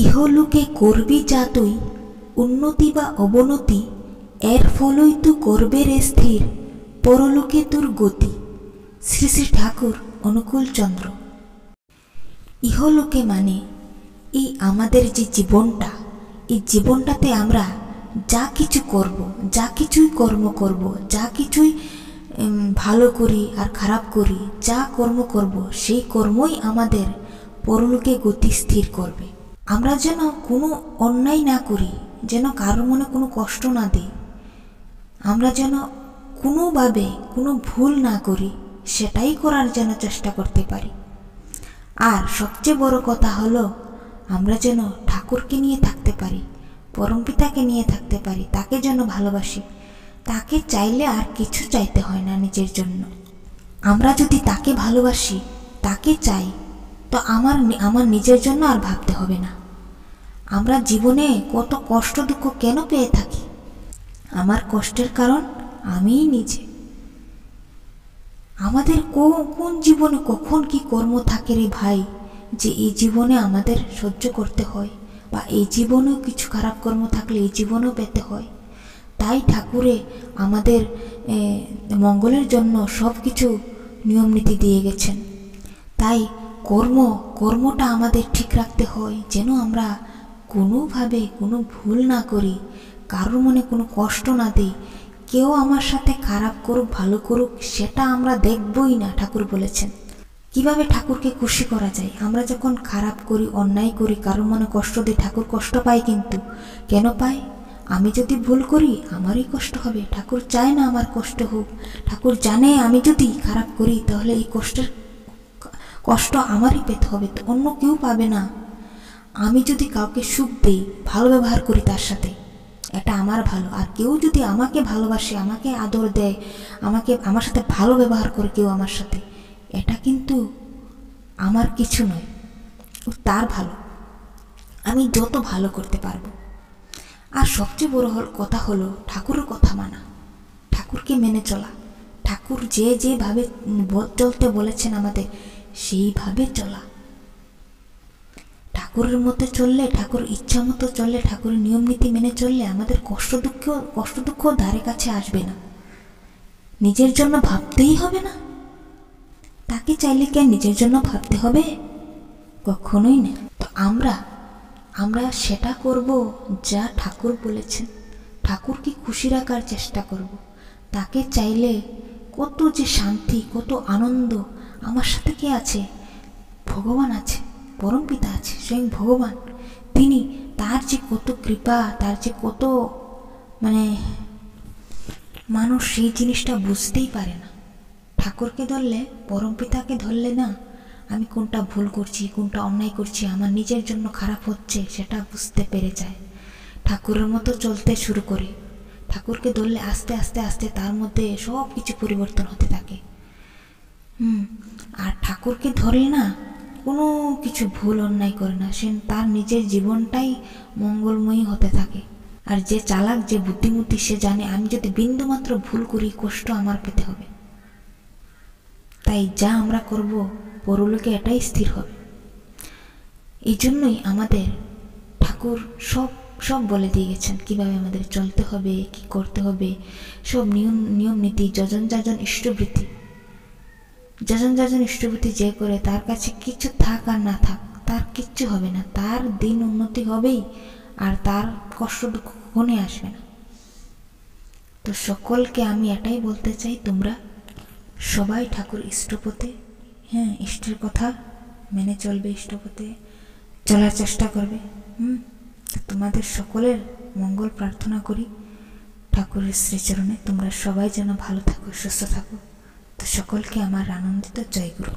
ইহলোকে করবি যা তুই, উন্নতি বা অবনতি, এর ফলই তু করবে রে স্থির, পরলোকে তোর গতি। শ্রী শ্রী ঠাকুর অনুকূল চন্দ্র। ইহলোকে মানে এই আমাদের যে জীবনটা, এই জীবনটাতে আমরা যা কিছু করব, যা কিছুই কর্ম করব, যা কিছুই ভালো করি আর খারাপ করি, যা কর্ম করব সেই কর্মই আমাদের পরলোকে গতি স্থির করবে। আমরা যেন কোনো অন্যায় না করি, যেন কারোর মনে কোনো কষ্ট না দিই, আমরা যেন কোনোভাবে কোনো ভুল না করি, সেটাই করার যেন চেষ্টা করতে পারি। আর সবচেয়ে বড় কথা হলো আমরা যেন ঠাকুরকে নিয়ে থাকতে পারি, পরমপিতাকে নিয়ে থাকতে পারি, তাকে যেন ভালোবাসি। তাকে চাইলে আর কিছু চাইতে হয় না নিজের জন্য। আমরা যদি তাকে ভালোবাসি, তাকে চাই, তো আমার নিজের জন্য আর ভাবতে হবে না। আমরা জীবনে কত কষ্ট দুঃখ কেন পেয়ে থাকি? আমার কষ্টের কারণ আমিই নিজে। আমাদের কোন জীবনে কখন কি কর্ম থাকে রে ভাই, যে এই জীবনে আমাদের সহ্য করতে হয়, বা এই জীবনেও কিছু খারাপ কর্ম থাকলে এই জীবনেও পেতে হয়। তাই ঠাকুরে আমাদের মঙ্গলের জন্য সব কিছু নিয়ম নীতি দিয়ে গেছেন। তাই কর্মটা আমাদের ঠিক রাখতে হয়, যেন আমরা কোনোভাবে কোনো ভুল না করি, কারোর মনে কোনো কষ্ট না দিই। কেউ আমার সাথে খারাপ করুক ভালো করুক সেটা আমরা দেখবই না। ঠাকুর বলেছেন কিভাবে ঠাকুরকে খুশি করা যায়। আমরা যখন খারাপ করি, অন্যায় করি, কারোর মনে কষ্ট দিই, ঠাকুর কষ্ট পায়। কিন্তু কেন পায়? আমি যদি ভুল করি আমারই কষ্ট হবে। ঠাকুর চায় না আমার কষ্ট হোক। ঠাকুর জানে আমি যদি খারাপ করি তাহলে এই কষ্ট আমারই পেতে হবে, তো অন্য কেউ পাবে না। আমি যদি কাউকে সুখ দিই, ভালো ব্যবহার করি তার সাথে, এটা আমার ভালো। আর কেউ যদি আমাকে ভালোবাসে, আমাকে আদর দেয়, আমার সাথে ভালো ব্যবহার করে কেউ আমার সাথে, এটা কিন্তু আমার কিছু নয়, তার ভালো। আমি যত ভালো করতে পারবো। আর সবচেয়ে বড় কথা হলো ঠাকুরের কথা মানা, ঠাকুরকে মেনে চলা। ঠাকুর যেভাবে চলতে বলেছেন আমাদের, সেইভাবে চলা। ঠাকুরের মতো চললে, ঠাকুর ইচ্ছা মতো চললে, ঠাকুরের নিয়ম নীতি মেনে চললে আমাদের কষ্ট দুঃখ ধারে কাছে আসবে না। নিজের জন্য ভাবতেই হবে না। তাকে চাইলে কি নিজের জন্য ভাবতে হবে? কখনোই না। তো আমরা সেটা করব যা ঠাকুর বলেছেন। ঠাকুরকে খুশি রাখার চেষ্টা করব। তাকে চাইলে কত যে শান্তি, কত আনন্দ। আমার সাথে কে আছে? ভগবান আছে, পরমপিতা আছে, স্বয়ং ভগবান। তিনি, তার যে কত কৃপা, তার যে কত মানুষ সেই জিনিসটা বুঝতেই পারে না। ঠাকুরকে ধরলে, পরমপিতাকে ধরলে না, আমি কোনটা ভুল করছি, কোনটা অন্যায় করছি, আমার নিজের জন্য খারাপ হচ্ছে, সেটা বুঝতে পেরে যায়। ঠাকুরের মতো চলতে শুরু করে। ঠাকুরকে ধরলে আস্তে আস্তে আস্তে তার মধ্যে সব কিছু পরিবর্তন হতে থাকে। আর ঠাকুরকে ধরলে না, কোনো কিছু ভুল অন্যায় করে না, সে তার নিজের জীবনটাই মঙ্গলময়ী হতে থাকে। আর যে চালাক, যে বুদ্ধিমতী, সে জানে আমি যদি বিন্দুমাত্র ভুল করি কষ্ট আমার পেতে হবে। তাই যা আমরা করব পরলোকে এটাই স্থির হবে। এই জন্যই আমাদের ঠাকুর সব বলে দিয়ে গেছেন কিভাবে আমাদের চলতে হবে, কি করতে হবে, সব নিয়ম নীতি, যজন যাজন ইষ্টবৃত্তি। যজন যাজন ইষ্টবৃত্তি যে করে, তার কাছে কিছু থাক আর না থাক, তার কিচ্ছু হবে না। তার দিন উন্নতি হবেই, আর তার কষ্ট দুঃখ কখনোই আসবে না। তো সকলকে আমি এটাই বলতে চাই, তোমরা সবাই ঠাকুর ইষ্টপথে, ইষ্টের কথা মেনে চলবে, ইষ্টপথে চলার চেষ্টা করবে। তোমাদের সকলের মঙ্গল প্রার্থনা করি ঠাকুরের শ্রীচরণে। তোমরা সবাই যেন ভালো থাকো, সুস্থ থাকো। তো সকলকে আমার আনন্দিত জয়গুরু।